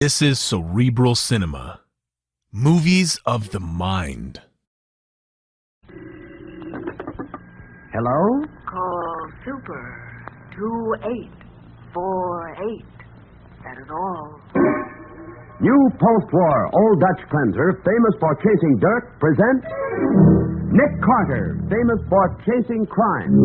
This is Cerebral Cinema. Movies of the mind. Hello? Call Super 2848. That is all. New post-war Old Dutch cleanser, famous for chasing dirt, presents Nick Carter, famous for chasing crime.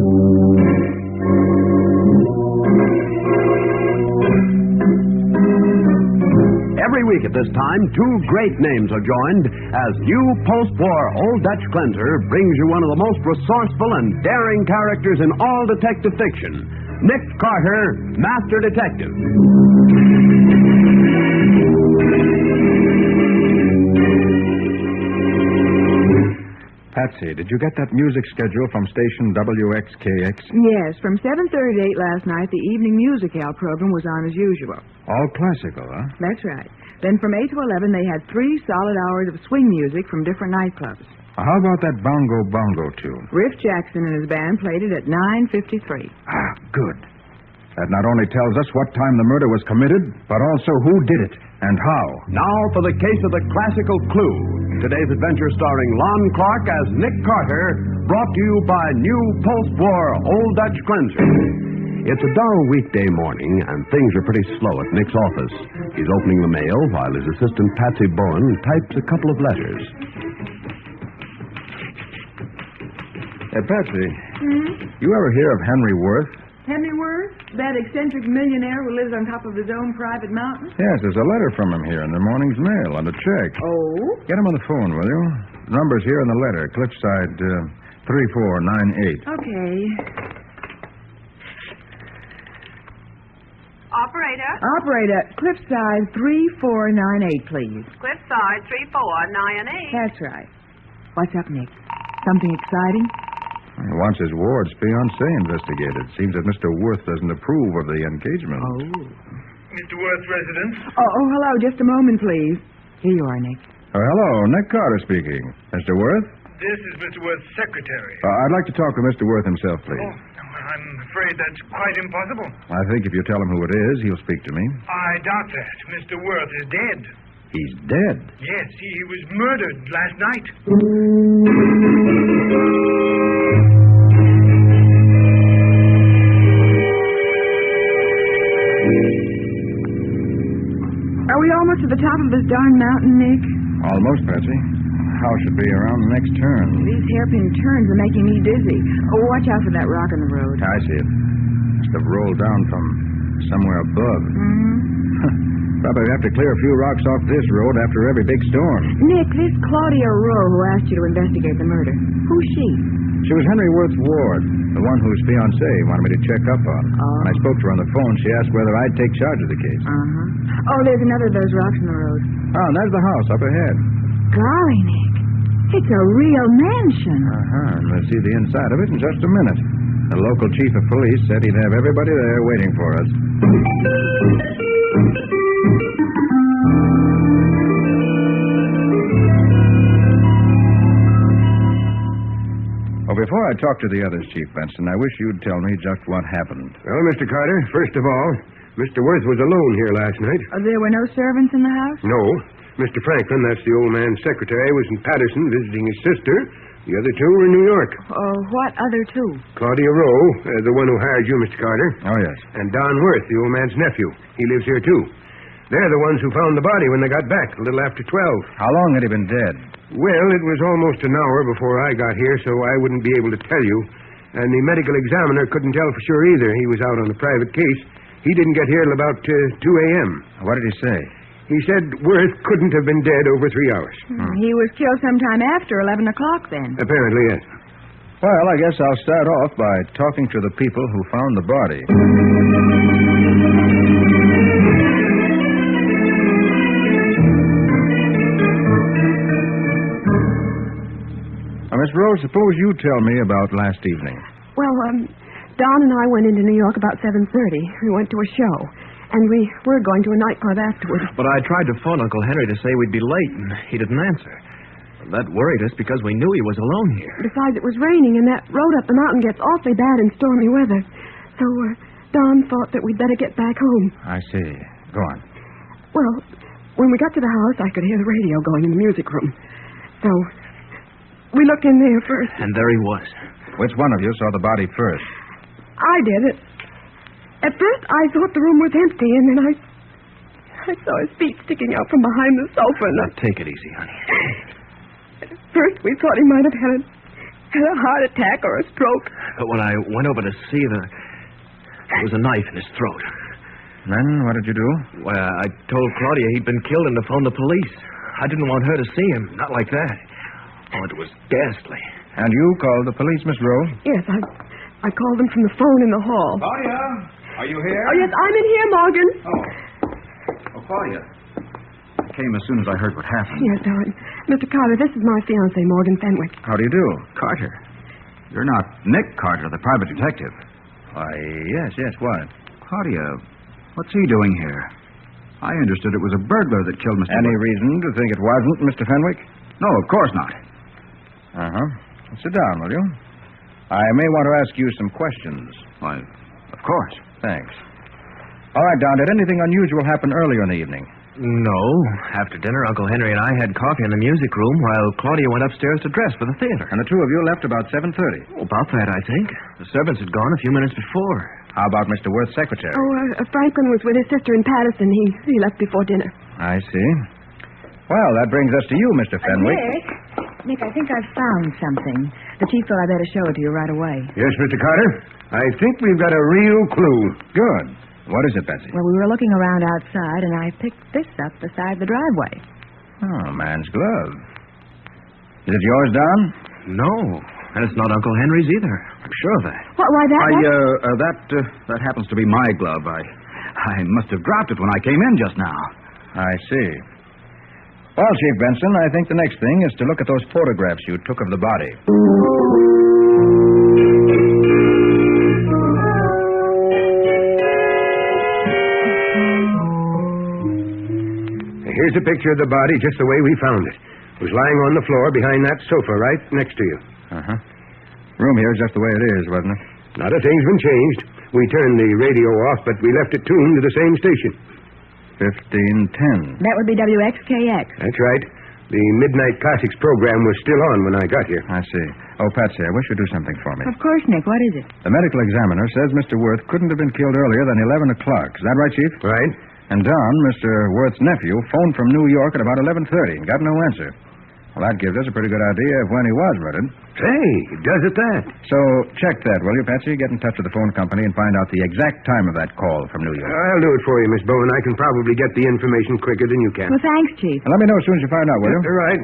Every week at this time, two great names are joined as new post-war Old Dutch cleanser brings you one of the most resourceful and daring characters in all detective fiction, Nick Carter, Master Detective. Patsy, did you get that music schedule from station WXKX? Yes, from 7:30 to 8 last night, the evening music hour program was on as usual. All classical, huh? That's right. Then from 8 to 11, they had 3 solid hours of swing music from different nightclubs. How about that Bongo Bongo tune? Riff Jackson and his band played it at 9:53. Ah, good. That not only tells us what time the murder was committed, but also who did it and how. Now for the case of the classical clue. Today's adventure starring Lon Clark as Nick Carter, brought to you by new post-war Old Dutch cleanser. It's a dull weekday morning, and things are pretty slow at Nick's office. He's opening the mail while his assistant Patsy Bowen types a couple of letters. Patsy, you ever hear of Henry Wilf? Henry Wilf? That eccentric millionaire who lives on top of his own private mountain? Yes, there's a letter from him here in the morning's mail on a check. Oh? Get him on the phone, will you? Number's here in the letter, Cliffside 3498. Okay. Operator, Cliffside 3498, please. Cliffside 3498. That's right. What's up, Nick? Something exciting? He wants his ward's fiancée investigated. Seems that Mr. Worth doesn't approve of the engagement. Oh. Mr. Worth's residence? Oh, hello. Just a moment, please. Here you are, Nick. Hello, Nick Carter speaking. Mr. Worth? This is Mr. Worth's secretary. I'd like to talk to Mr. Worth himself, please. Oh, I'm afraid that's quite impossible. I think if you tell him who it is, he'll speak to me. I doubt that. Mr. Worth is dead. He's dead. Yes, he was murdered last night. Are we almost at the top of this darn mountain, Nick? Almost, Patsy. House should be around the next turn. These hairpin turns are making me dizzy. Oh, watch out for that rock in the road. I see it. Must have rolled down from somewhere above. Probably have to clear a few rocks off this road after every big storm. Nick, this Claudia Rowe who asked you to investigate the murder, who's she? She was Henry Worth's ward, the one whose fiancée wanted me to check up on. When I spoke to her on the phone, she asked whether I'd take charge of the case. Oh, there's another of those rocks in the road. Oh, and there's the house up ahead. Golly, Nick. It's a real mansion. And we'll see the inside of it in just a minute. The local chief of police said he'd have everybody there waiting for us. Well, before I talk to the others, Chief Benson, I wish you'd tell me just what happened. Well, Mr. Carter, first of all, Mr. Worth was alone here last night. There were no servants in the house? No. Mr. Franklin, that's the old man's secretary, was in Patterson visiting his sister. The other two were in New York. Oh, what other two? Claudia Rowe, the one who hired you, Mr. Carter. Oh, yes. And Don Worth, the old man's nephew. He lives here, too. They're the ones who found the body when they got back, a little after 12. How long had he been dead? Well, it was almost an hour before I got here, so I wouldn't be able to tell you. And the medical examiner couldn't tell for sure either. He was out on a private case. He didn't get here till about 2 a.m. What did he say? He said Worth couldn't have been dead over 3 hours. He was killed sometime after 11 o'clock, then. Apparently, yes. Well, I guess I'll start off by talking to the people who found the body. Now, Miss Rose, suppose you tell me about last evening. Well, Don and I went into New York about 7:30. We went to a show, and we were going to a nightclub afterwards. But I tried to phone Uncle Henry to say we'd be late, and he didn't answer. That worried us because we knew he was alone here. Besides, it was raining, and that road up the mountain gets awfully bad in stormy weather. So Don thought that we'd better get back home. I see. Go on. Well, when we got to the house, I could hear the radio going in the music room. So we looked in there first. And there he was. Which one of you saw the body first? I did it. At first, I thought the room was empty, and then I saw his feet sticking out from behind the sofa. And Now, take it easy, honey. at first, we thought he might have had a heart attack or a stroke. But when I went over to see, there was a knife in his throat. Then what did you do? Well, I told Claudia he'd been killed and to phone the police. I didn't want her to see him. Not like that. Oh, it was ghastly. And you called the police, Miss Rowe? Yes, I called them from the phone in the hall. Claudia, are you here? Oh, yes, I'm in here, Morgan. Oh, Claudia. I came as soon as I heard what happened. Yes, darling. Mr. Carter, this is my fiancé, Morgan Fenwick. How do you do? Carter. You're not Nick Carter, the private detective. Why, yes, what? Claudia, what's he doing here? I understood it was a burglar that killed Mr. Any reason to think it wasn't, Mr. Fenwick? No, of course not. Uh-huh. Sit down, will you? I may want to ask you some questions. Why, of course. Thanks. All right, Don, did anything unusual happen earlier in the evening? No. After dinner, Uncle Henry and I had coffee in the music room while Claudia went upstairs to dress for the theater. And the two of you left about 7:30. Oh, about that, I think. The servants had gone a few minutes before. How about Mr. Worth's secretary? Oh, Franklin was with his sister in Patterson. He left before dinner. I see. Well, that brings us to you, Mr. Fenwick. Nick, I think I've found something. The chief thought I better show it to you right away. Yes, Mr. Carter. I think we've got a real clue. Good. What is it, Betsy? Well, we were looking around outside, and I picked this up beside the driveway. Oh, man's glove. Is it yours, Don? No. And it's not Uncle Henry's either. I'm sure of that. Why, That happens to be my glove. I must have dropped it when I came in just now. I see. Well, Chief Benson, I think the next thing is to look at those photographs you took of the body. Here's a picture of the body just the way we found it. It was lying on the floor behind that sofa right next to you. Uh-huh. Room here is just the way it is, wasn't it? Not a thing's been changed. We turned the radio off, but we left it tuned to the same station. 1510. That would be WXKX. That's right. The Midnight Classics program was still on when I got here. I see. Oh, Patsy, I wish you'd do something for me. Of course, Nick. What is it? The medical examiner says Mr. Worth couldn't have been killed earlier than 11 o'clock. Is that right, Chief? Right. And Don, Mr. Worth's nephew, phoned from New York at about 11:30 and got no answer. Well, that gives us a pretty good idea of when he was murdered. Say, does it that? So check that, will you, Patsy? Get in touch with the phone company and find out the exact time of that call from New York. I'll do it for you, Miss Bowen. I can probably get the information quicker than you can. Well, thanks, Chief. And let me know as soon as you find out, will you? Right.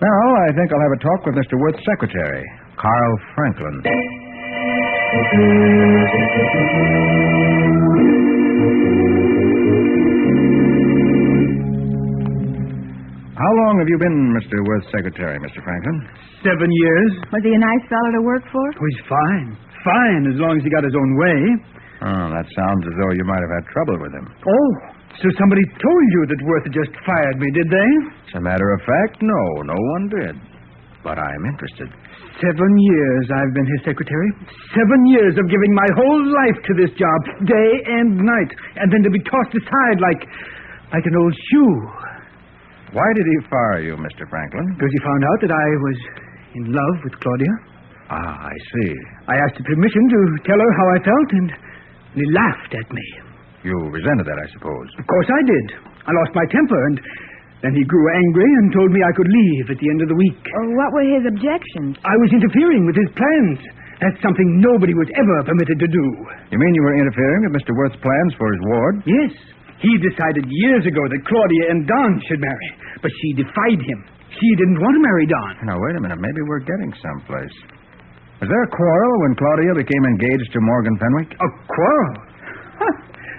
Now, I think I'll have a talk with Mr. Worth's secretary, Carl Franklin. How long have you been Mr. Worth's secretary, Mr. Franklin? 7 years. Was he a nice fellow to work for? Oh, he's fine. Fine, as long as he got his own way. Oh, that sounds as though you might have had trouble with him. Oh, so somebody told you that Worth had just fired me, did they? As a matter of fact, no one did. But I'm interested. 7 years I've been his secretary. 7 years of giving my whole life to this job, day and night, and then to be tossed aside like an old shoe. Why did he fire you, Mr. Franklin? Because he found out that I was in love with Claudia. Ah, I see. I asked her permission to tell her how I felt, and he laughed at me. You resented that, I suppose. Of course I did. I lost my temper, and then he grew angry and told me I could leave at the end of the week. Oh, what were his objections? I was interfering with his plans. That's something nobody was ever permitted to do. You mean you were interfering with Mr. Worth's plans for his ward? Yes. He decided years ago that Claudia and Don should marry, but she defied him. She didn't want to marry Don. Now, wait a minute. Maybe we're getting someplace. Was there a quarrel when Claudia became engaged to Morgan Fenwick? A quarrel? Huh.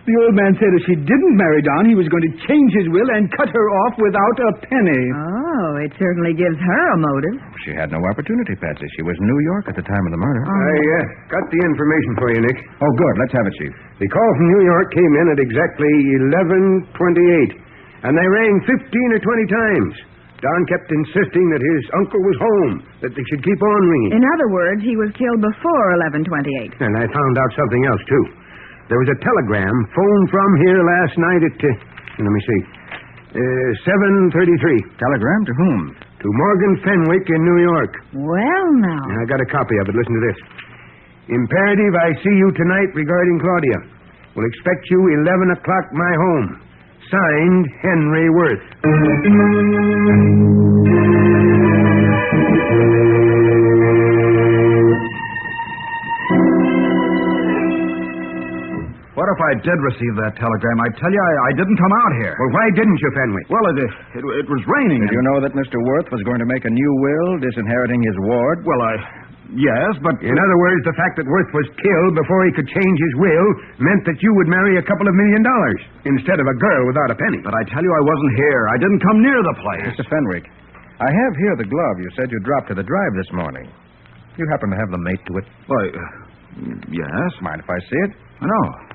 The old man said if she didn't marry Don, he was going to change his will and cut her off without a penny. Oh, it certainly gives her a motive. She had no opportunity, Patsy. She was in New York at the time of the murder. I got the information for you, Nick. Oh, good. Let's have it, Chief. The call from New York came in at exactly 11:28, and they rang 15 or 20 times. Don kept insisting that his uncle was home, that they should keep on ringing. In other words, he was killed before 11:28. And I found out something else, too. There was a telegram phoned from here last night at, let me see, 7:33. Telegram to whom? To Morgan Fenwick in New York. Well, now. I got a copy of it. Listen to this. Imperative, I see you tonight regarding Claudia. Will expect you 11 o'clock my home. Signed, Henry Wilf. What if I did receive that telegram? I tell you, I didn't come out here. Well, why didn't you, Fenwick? Well, it was raining. Did you know that Mr. Worth was going to make a new will, disinheriting his ward? Well, yes, but... In other words, the fact that Worth was killed before he could change his will meant that you would marry a couple of $1 million instead of a girl without a penny. But I tell you, I wasn't here. I didn't come near the place. Mr. Fenwick, I have here the glove you said you dropped to the drive this morning. You happen to have the mate to it? Why, yes. Mind if I see it? No.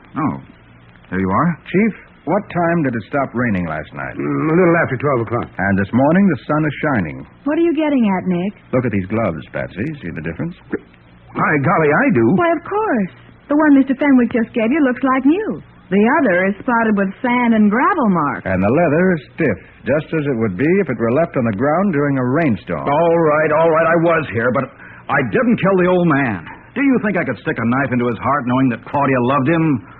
There you are. Chief, what time did it stop raining last night? A little after 12 o'clock. And this morning the sun is shining. What are you getting at, Nick? Look at these gloves, Patsy. See the difference? By golly, I do. Why, of course. The one Mr. Fenwick just gave you looks like new. The other is spotted with sand and gravel marks. And the leather is stiff, just as it would be if it were left on the ground during a rainstorm. All right. I was here, but I didn't kill the old man. Do you think I could stick a knife into his heart knowing that Claudia loved him?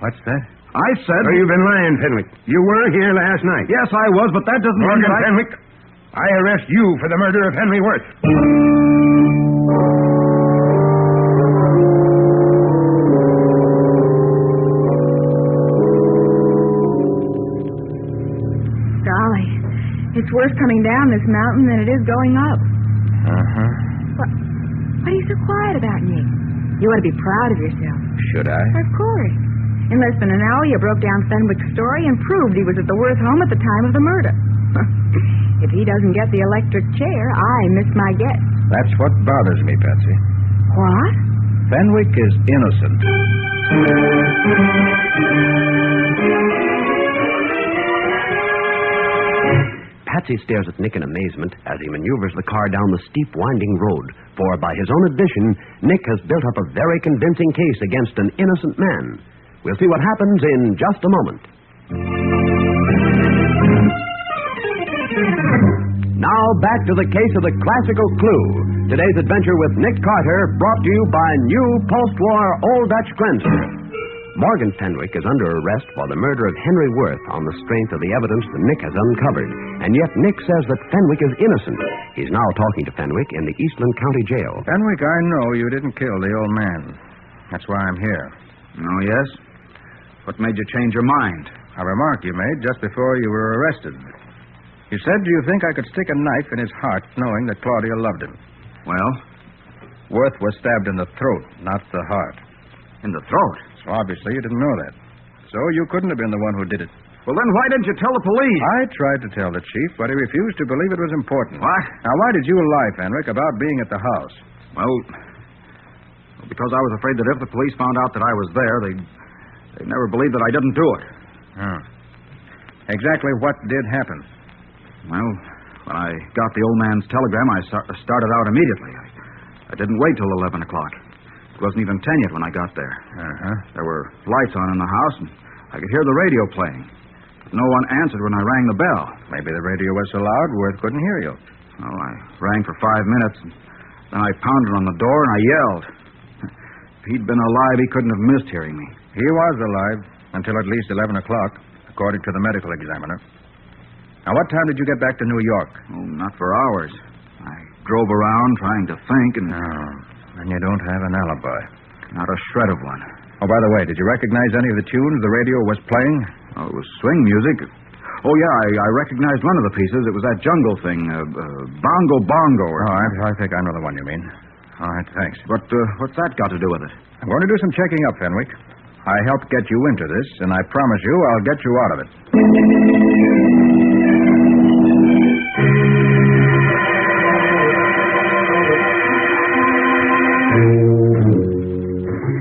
What's that? I said... So you've been lying, Fenwick. You were here last night. Yes, I was, but that doesn't mean Morgan that Fenwick, I arrest you for the murder of Henry Wilf. Golly, it's worse coming down this mountain than it is going up. Uh-huh. What are you so quiet about, Nick? You ought to be proud of yourself. Should I? Of course. In less than an hour, you broke down Fenwick's story and proved he was at the Worth home at the time of the murder. If he doesn't get the electric chair, I missed my guess. That's what bothers me, Patsy. What? Fenwick is innocent. Patsy stares at Nick in amazement as he maneuvers the car down the steep, winding road. For, by his own admission, Nick has built up a very convincing case against an innocent man. We'll see what happens in just a moment. Now, back to the case of the classical clue. Today's adventure with Nick Carter, brought to you by new post-war Old Dutch Grenzer. Morgan Fenwick is under arrest for the murder of Henry Wilf on the strength of the evidence that Nick has uncovered. And yet Nick says that Fenwick is innocent. He's now talking to Fenwick in the Eastland County Jail. Fenwick, I know you didn't kill the old man. That's why I'm here. Oh, yes? What made you change your mind? A remark you made just before you were arrested. You said, do you think I could stick a knife in his heart knowing that Claudia loved him? Well? Worth was stabbed in the throat, not the heart. In the throat? So obviously you didn't know that. So you couldn't have been the one who did it. Well, then why didn't you tell the police? I tried to tell the chief, but he refused to believe it was important. What? Now, why did you lie, Fenwick, about being at the house? Well, because I was afraid that if the police found out that I was there, they'd never believe that I didn't do it. Oh. Exactly what did happen? Well, when I got the old man's telegram, I started out immediately. I didn't wait till 11 o'clock. It wasn't even 10 yet when I got there. Uh-huh. There were lights on in the house, and I could hear the radio playing. But no one answered when I rang the bell. Maybe the radio was so loud, Worth couldn't hear you. Well, I rang for 5 minutes, and then I pounded on the door, and I yelled. If he'd been alive, he couldn't have missed hearing me. He was alive until at least 11 o'clock, according to the medical examiner. Now, what time did you get back to New York? Oh, not for hours. I drove around trying to think, and... Oh, and you don't have an alibi. Not a shred of one. Oh, by the way, did you recognize any of the tunes the radio was playing? Oh, it was swing music. Oh, yeah, I recognized one of the pieces. It was that jungle thing, Bongo Bongo. I think I know the one you mean. All right, thanks. But what's that got to do with it? I'm going to do some checking up, Fenwick. I helped get you into this, and I promise you I'll get you out of it.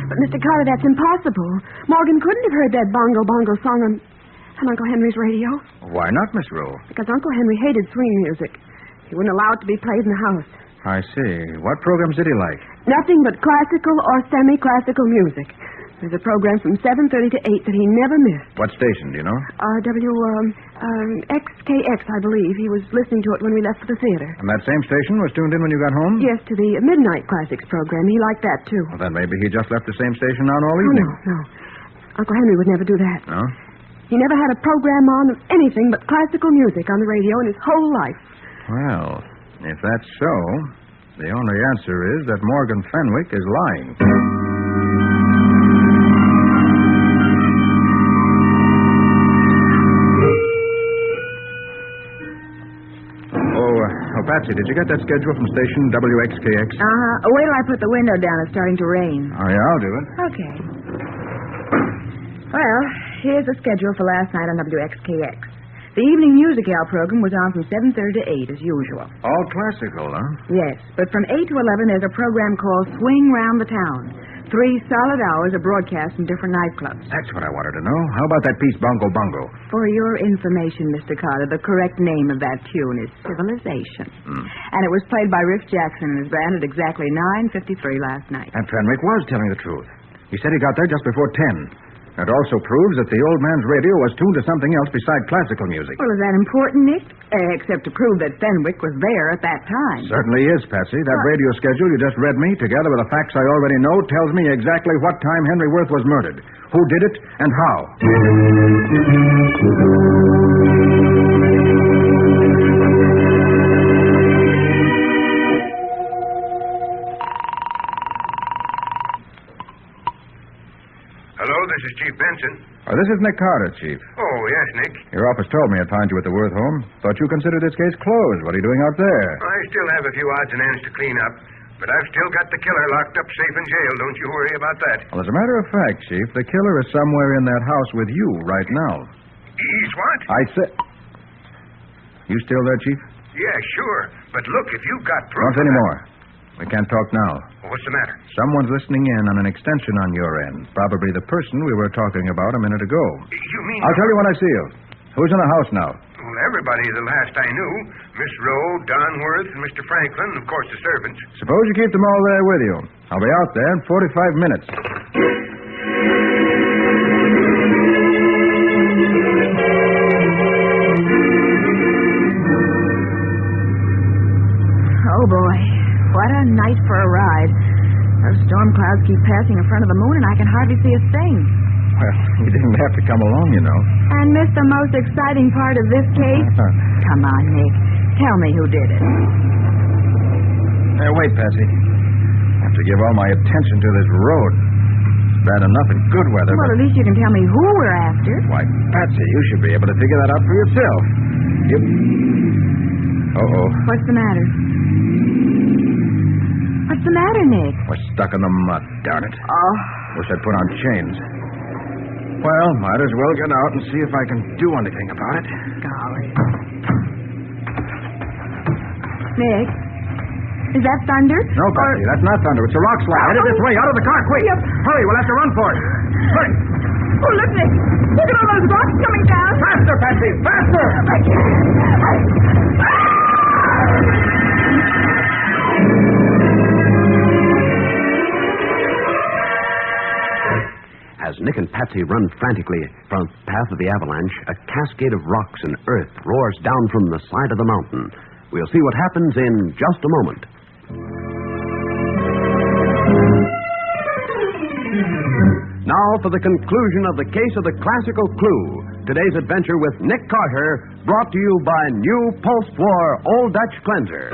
But, Mr. Carter, that's impossible. Morgan couldn't have heard that Bongo Bongo song on Uncle Henry's radio. Why not, Miss Rule? Because Uncle Henry hated swing music. He wouldn't allow it to be played in the house. I see. What programs did he like? Nothing but classical or semi-classical music. There's a program from 7:30 to 8 that he never missed. What station, do you know? XKX, I believe. He was listening to it when we left for the theater. And that same station was tuned in when you got home? Yes, to the Midnight Classics program. He liked that, too. Well, then maybe he just left the same station on all Oh, evening. no. Uncle Henry would never do that. No? He never had a program on of anything but classical music on the radio in his whole life. Well, if that's so, the only answer is that Morgan Fenwick is lying. Oh, Patsy, did you get that schedule from station WXKX? Wait till I put the window down. It's starting to rain. Oh, yeah, I'll do it. Okay. Well, here's the schedule for last night on WXKX. The evening music hour program was on from 7:30 to 8, as usual. All classical, huh? Yes, but from 8 to 11, there's a program called Swing Round the Town. 3 solid hours of broadcast from different nightclubs. That's what I wanted to know. How about that piece, Bongo Bongo? For your information, Mr. Carter, the correct name of that tune is Civilization. And it was played by Riff Jackson and was branded exactly 9:53 last night. And Fenwick was telling the truth. He said he got there just before 10. It also proves that the old man's radio was tuned to something else beside classical music. Well, is that important, Nick? Except to prove that Fenwick was there at that time. Certainly is, Patsy. That radio schedule you just read me, together with the facts I already know, tells me exactly what time Henry Wilf was murdered, who did it, and how. Hello, this is Chief Benson. This is Nick Carter, Chief. Oh, yes, Nick. Your office told me I'd find you at the Worth home. Thought you considered this case closed. What are you doing out there? I still have a few odds and ends to clean up, but I've still got the killer locked up safe in jail. Don't you worry about that. Well, as a matter of fact, Chief, the killer is somewhere in that house with you right now. He's what? I said... You still there, Chief? Yeah, sure. But look, if you've got proof... Don't anymore. We can't talk now. Well, what's the matter? Someone's listening in on an extension on your end. Probably the person we were talking about a minute ago. You mean... I'll tell you when I see you. Who's in the house now? Well, everybody the last I knew. Miss Rowe, Don Worth, and Mr. Franklin, and of course the servants. Suppose you keep them all there with you. I'll be out there in 45 minutes. Oh, boy. What a night for a ride. Those storm clouds keep passing in front of the moon, and I can hardly see a thing. Well, you didn't have to come along, you know. And missed the most exciting part of this case? Come on, Nick. Tell me who did it. Wait, Patsy. I have to give all my attention to this road. It's bad enough in good weather, Well, but... at least you can tell me who we're after. Why, Patsy, you should be able to figure that out for yourself. You... Uh-oh. What's the matter? What's the matter, Nick? We're stuck in the mud, darn it. Oh. Wish I'd put on chains. Well, might as well get out and see if I can do anything about it. Golly. Nick, is that thunder? No, Patsy, that's not thunder. It's a rock slide. Headed this way. Out of the car, quick. Yep. Hurry, we'll have to run for it. Hurry. Oh, look, Nick. Look at all those rocks coming down. Faster, Patsy, faster. I can't. As Nick and Patsy run frantically from the path of the avalanche, a cascade of rocks and earth roars down from the side of the mountain. We'll see what happens in just a moment. Now for the conclusion of the case of the classical clue. Today's adventure with Nick Carter, brought to you by new post-war Old Dutch Cleanser.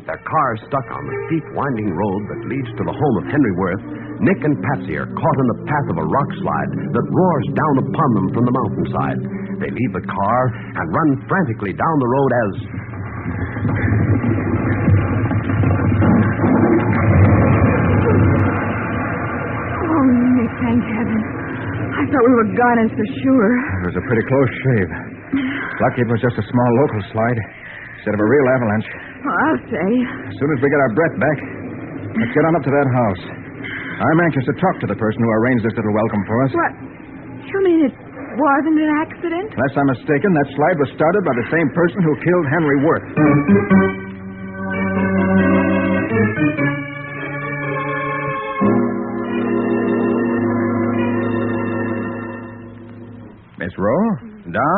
Their car stuck on the steep, winding road that leads to the home of Henry Wilf. Nick and Patsy are caught in the path of a rock slide that roars down upon them from the mountainside. They leave the car and run frantically down the road as... Oh, Nick, thank heaven. I thought we were gone, and for sure. It was a pretty close shave. Lucky it was just a small local slide instead of a real avalanche. Well, I'll say. As soon as we get our breath back, let's get on up to that house. I'm anxious to talk to the person who arranged this little welcome for us. What? You mean it wasn't an accident? Unless I'm mistaken, that slide was started by the same person who killed Henry Wilf.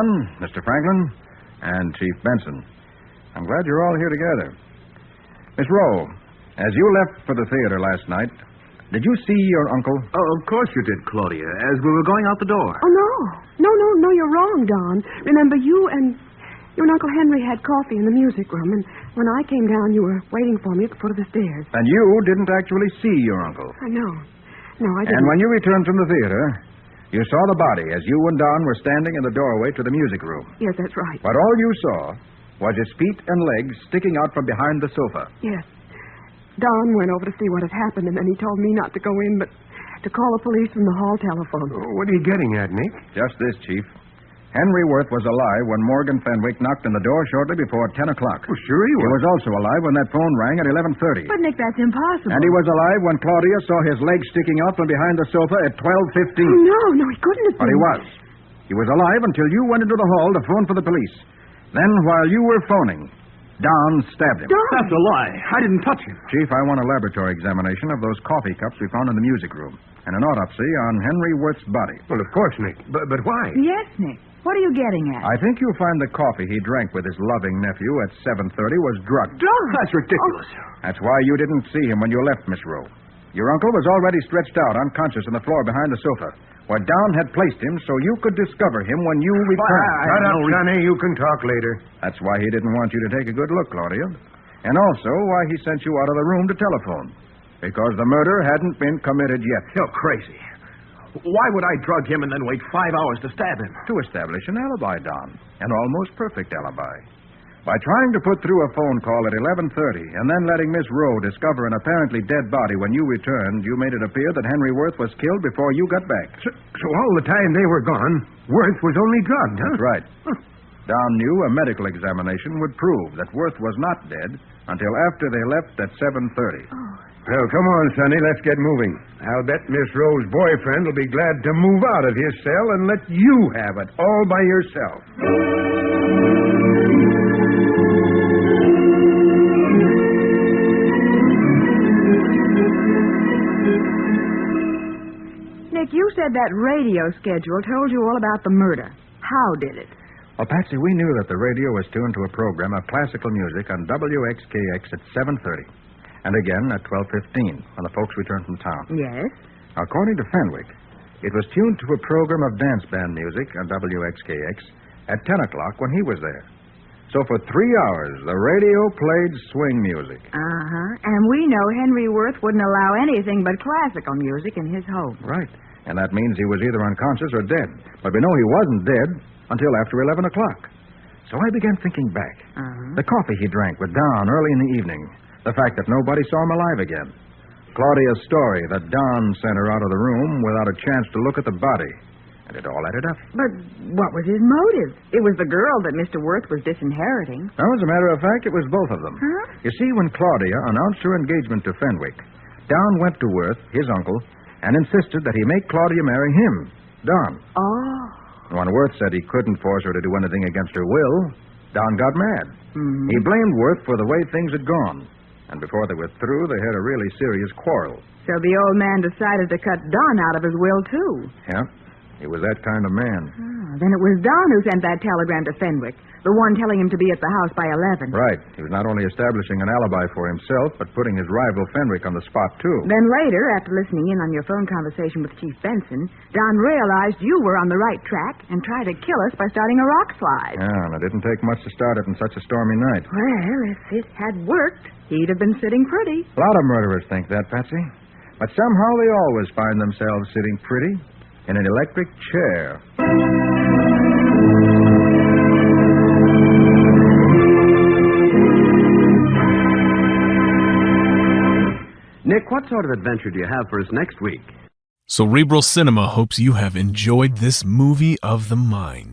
Don, Mr. Franklin, and Chief Benson. I'm glad you're all here together. Miss Rowe, as you left for the theater last night, did you see your uncle? Oh, of course you did, Claudia, as we were going out the door. Oh, no. No, you're wrong, Don. Remember, you and Uncle Henry had coffee in the music room, and when I came down, you were waiting for me at the foot of the stairs. And you didn't actually see your uncle. No, I didn't. And when you returned from the theater, you saw the body as you and Don were standing in the doorway to the music room. Yes, that's right. But all you saw was his feet and legs sticking out from behind the sofa. Yes. Don went over to see what had happened, and then he told me not to go in, but to call the police from the hall telephone. What are you getting at, Nick? Just this, Chief. Henry Wilf was alive when Morgan Fenwick knocked on the door shortly before 10 o'clock. Oh, sure he was. He was also alive when that phone rang at 11:30. But, Nick, that's impossible. And he was alive when Claudia saw his legs sticking out from behind the sofa at 12:15. No, he couldn't have been. But he was. He was alive until you went into the hall to phone for the police. Then, while you were phoning, Don stabbed him. Don! That's a lie. I didn't touch him. Chief, I want a laboratory examination of those coffee cups we found in the music room, and an autopsy on Henry Wilf's body. Well, of course, Nick. But why? Yes, Nick. What are you getting at? I think you'll find the coffee he drank with his loving nephew at 7:30 was drugged. That's ridiculous. That's why you didn't see him when you left, Miss Rowe. Your uncle was already stretched out, unconscious, on the floor behind the sofa, where Don had placed him so you could discover him when you returned. Shut up, Sonny. You can talk later. That's why he didn't want you to take a good look, Claudia. And also why he sent you out of the room to telephone. Because the murder hadn't been committed yet. You're crazy. Why would I drug him and then wait 5 hours to stab him? To establish an alibi, Don. An almost perfect alibi. By trying to put through a phone call at 11:30 and then letting Miss Rowe discover an apparently dead body when you returned, you made it appear that Henry Wilf was killed before you got back. So all the time they were gone, Worth was only drugged, huh? That's right. Don knew a medical examination would prove that Worth was not dead until after they left at 7:30. Well, come on, Sonny. Let's get moving. I'll bet Miss Rowe's boyfriend will be glad to move out of his cell and let you have it all by yourself. Nick, you said that radio schedule told you all about the murder. How did it? Well, Patsy, we knew that the radio was tuned to a program of classical music on WXKX at 7:30. And again at 12:15 when the folks returned from town. Yes? According to Fenwick, it was tuned to a program of dance band music on WXKX at 10 o'clock when he was there. So for 3 hours, the radio played swing music. Uh-huh. And we know Henry Wilf wouldn't allow anything but classical music in his home. Right. And that means he was either unconscious or dead. But we know he wasn't dead until after 11 o'clock. So I began thinking back. Uh-huh. The coffee he drank with Don early in the evening. The fact that nobody saw him alive again. Claudia's story that Don sent her out of the room without a chance to look at the body. And it all added up. But what was his motive? It was the girl that Mr. Worth was disinheriting. Now, as a matter of fact, it was both of them. Huh? You see, when Claudia announced her engagement to Fenwick, Don went to Worth, his uncle, and insisted that he make Claudia marry him, Don. Oh. When Worth said he couldn't force her to do anything against her will, Don got mad. Mm-hmm. He blamed Worth for the way things had gone. And before they were through, they had a really serious quarrel. So the old man decided to cut Don out of his will, too. Yeah, he was that kind of man. Oh, then it was Don who sent that telegram to Fenwick, the one telling him to be at the house by 11. Right. He was not only establishing an alibi for himself, but putting his rival Fenwick on the spot, too. Then later, after listening in on your phone conversation with Chief Benson, Don realized you were on the right track and tried to kill us by starting a rock slide. Yeah, and it didn't take much to start it in such a stormy night. Well, if it had worked, he'd have been sitting pretty. A lot of murderers think that, Patsy. But somehow they always find themselves sitting pretty in an electric chair. Nick, what sort of adventure do you have for us next week? Cerebral Cinema hopes you have enjoyed this movie of the mind.